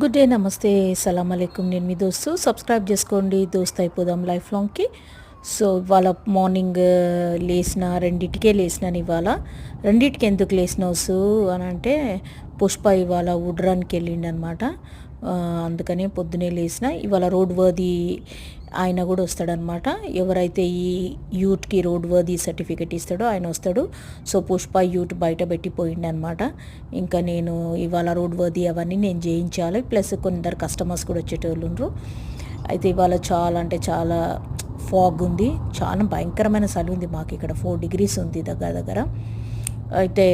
Good day, నమస్తే, సలాం అలైకుం. నేను మీ దోస్తు. సబ్స్క్రైబ్ చేసుకోండి, దోస్త్ అయిపోదాం లైఫ్ లాంగ్కి. సో ఇవాళ మార్నింగ్ లేచిన రెండింటికే లేచినాను. ఇవాళ రెండింటికి ఎందుకు లేచినావు సు అని అంటే, పుష్ప ఇవాళ వుడ్ రన్కి వెళ్ళిండు అనమాట. అందుకని పొద్దునే లేచిన. ఇవాళ రోడ్ వర్దీ ఆయన కూడా వస్తాడనమాట. ఎవరైతే ఈ యూత్కి రోడ్ వర్దీ సర్టిఫికెట్ ఇస్తాడో ఆయన వస్తాడు. సో పుష్ప యూత్ బయట పెట్టిపోయిండు అనమాట. ఇంకా నేను ఇవాళ రోడ్ వర్దీ అవన్నీ నేను చేయించాలి. ప్లస్ కొందరు కస్టమర్స్ కూడా వచ్చేటోళ్ళు ఉండరు. అయితే ఇవాళ చాలా అంటే చాలా ఫాగ్ ఉంది. చాలా భయంకరమైన చలి ఉంది. మాకు ఇక్కడ 4 degrees ఉంది దగ్గర. అయితే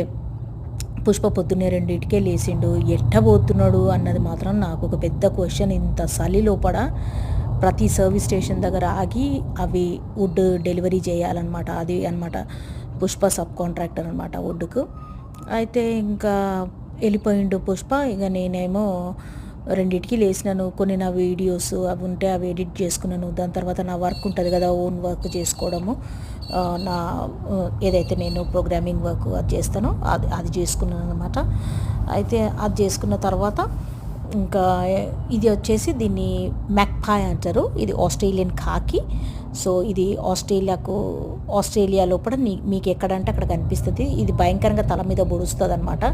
పుష్ప పొద్దున్నే రెండింటికే లేచిండు. ఎట్టబోతున్నాడు అన్నది మాత్రం నాకు ఒక పెద్ద క్వశ్చన్. ఇంత చలి లోపల ప్రతి సర్వీస్ స్టేషన్ దగ్గర ఆగి అవి వుడ్ డెలివరీ చేయాలన్నమాట. అది అనమాట పుష్ప సబ్ కాంట్రాక్టర్ అనమాట వుడ్కు. అయితే ఇంకా వెళ్ళిపోయిండు పుష్ప. ఇక నేనేమో రెండింటికి లేచినాను. కొన్ని నా వీడియోస్ అవి ఉంటే అవి ఎడిట్ చేసుకున్నాను. దాని తర్వాత నా వర్క్ ఉంటుంది కదా, ఓన్ వర్క్ చేసుకోవడము. నా ఏదైతే నేను ప్రోగ్రామింగ్ వర్క్ అది చేస్తానో అది చేసుకున్నాను అనమాట. అయితే అది చేసుకున్న తర్వాత ఇంకా ఇది వచ్చేసి దీన్ని మ్యాక్పాయ్ అంటారు. ఇది ఆస్ట్రేలియన్ ఖాకి. సో ఇది ఆస్ట్రేలియా లోపల మీకు ఎక్కడంటే అక్కడ కనిపిస్తుంది. ఇది భయంకరంగా తల మీద పొడుస్తుంది అనమాట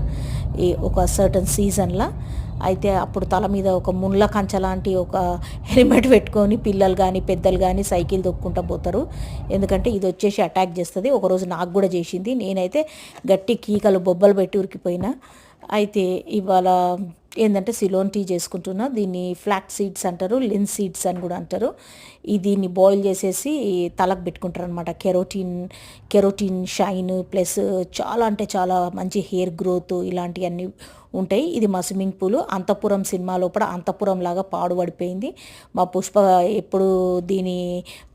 ఈ ఒక సర్టన్ సీజన్లో. అయితే అప్పుడు తల మీద ఒక ముళ్ళ కంచె లాంటి ఒక హెల్మెట్ పెట్టుకొని పిల్లలు కానీ పెద్దలు కానీ సైకిల్ తొక్కుంటూ పోతారు. ఎందుకంటే ఇది వచ్చేసి అటాక్ చేస్తుంది. ఒకరోజు నాకు కూడా చేసింది. నేనైతే గట్టి కీకలు బొబ్బలు పెట్టి ఉరికిపోయినా. అయితే ఇవాళ ఏంటంటే సిలోన్ టీ చేసుకుంటున్నా. దీన్ని ఫ్లాక్ సీడ్స్ అంటారు, లిన్ సీడ్స్ అని కూడా అంటారు. దీన్ని బాయిల్ చేసేసి తలకు పెట్టుకుంటారు అనమాట. కెరోటిన్ షైన్ ప్లస్ చాలా అంటే చాలా మంచి హెయిర్ గ్రోత్ ఇలాంటివన్నీ ఉంటాయి. ఇది మా స్విమ్మింగ్ పూల్. అంతఃపురం సినిమా లోపల అంతఃపురం లాగా పాడుపడిపోయింది. మా పుష్ప ఎప్పుడు దీని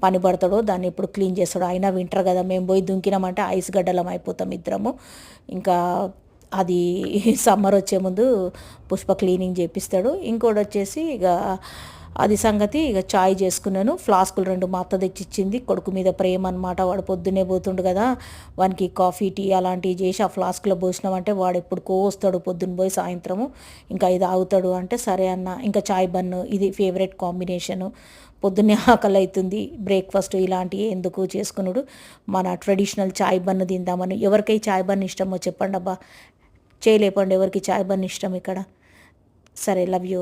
పని పడతాడో దాన్ని ఎప్పుడు క్లీన్ చేస్తాడో. అయినా వింటర్ కదా, మేము పోయి దుంకినామంటే ఐస్ గడ్డలం అయిపోతాం ఇద్దరము. ఇంకా అది సమ్మర్ వచ్చే ముందు పుష్ప క్లీనింగ్ చేపిస్తాడు. ఇంకోటి వచ్చేసి ఇక అది సంగతి. ఇక చాయ్ చేసుకున్నాను. ఫ్లాస్కులు 2 మా అత్త తెచ్చిచ్చింది. కొడుకు మీద ప్రేమ అనమాట. వాడు పొద్దున్నే పోతుండు కదా, వానికి కాఫీ టీ అలాంటివి చేసి ఆ ఫ్లాస్క్లో పోసినామంటే వాడు ఎప్పుడుకో వస్తాడు పొద్దున్న పోయి సాయంత్రము. ఇంకా ఇది ఆగుతాడు అంటే సరే అన్న. ఇంకా చాయ్ బన్ను ఇది ఫేవరెట్ కాంబినేషను. పొద్దున్నే ఆకలి అవుతుంది, బ్రేక్ఫాస్ట్ ఇలాంటివి ఎందుకు చేసుకున్నాడు. మన ట్రెడిషనల్ చాయ్ బన్ను తిందామని. ఎవరికై చాయ్ బన్ ఇష్టమో చెప్పండి అబ్బా, చేయలేపండి ఎవరికి చాయ్ బన్ ఇష్టం ఇక్కడ. సరే, లవ్ యూ.